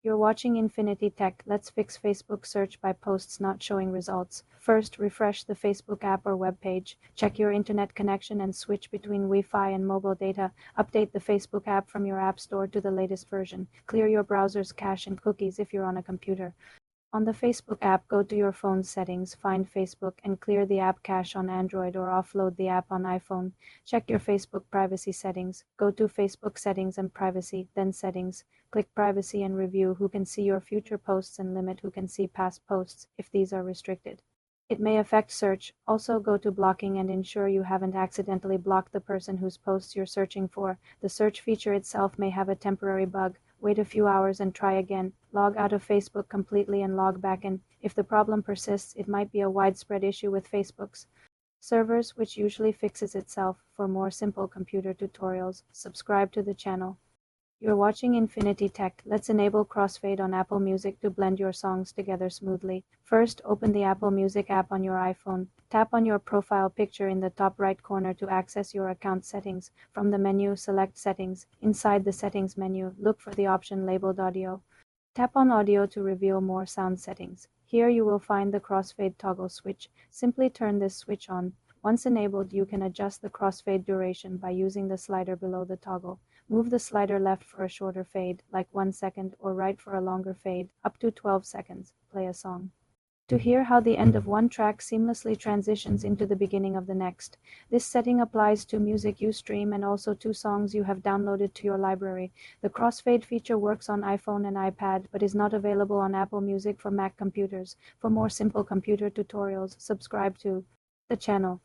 You're watching Infinity Tech. Let's fix Facebook search by posts not showing results. First, refresh the Facebook app or web page. Check your internet connection and switch between Wi-Fi and mobile data. Update the Facebook app from your app store to the latest version. Clear your browser's cache and cookies if you're on a computer. On the Facebook app, go to your phone's settings, find Facebook, and clear the app cache on Android or offload the app on iPhone. Check your Facebook privacy settings. Go to Facebook settings and privacy, then settings. Click privacy and review who can see your future posts and limit who can see past posts if these are restricted. It may affect search. Also go to blocking and ensure you haven't accidentally blocked the person whose posts you're searching for. The search feature itself may have a temporary bug. Wait a few hours and try again. Log out of Facebook completely and log back in. If the problem persists, it might be a widespread issue with Facebook's servers, which usually fixes itself. For more simple computer tutorials, subscribe to the channel. You're watching Infinity Tech. Let's enable crossfade on Apple Music to blend your songs together smoothly. First, open the Apple Music app on your iPhone. Tap on your profile picture in the top right corner to access your account settings. From the menu, select Settings. Inside the Settings menu, look for the option labeled Audio. Tap on Audio to reveal more sound settings. Here you will find the crossfade toggle switch. Simply turn this switch on. Once enabled, you can adjust the crossfade duration by using the slider below the toggle. Move the slider left for a shorter fade, like 1 second, or right for a longer fade, up to 12 seconds. Play a song. To hear how the end of one track seamlessly transitions into the beginning of the next. This setting applies to music you stream and also to songs you have downloaded to your library. The crossfade feature works on iPhone and iPad, but is not available on Apple Music for Mac computers. For more simple computer tutorials, subscribe to the channel.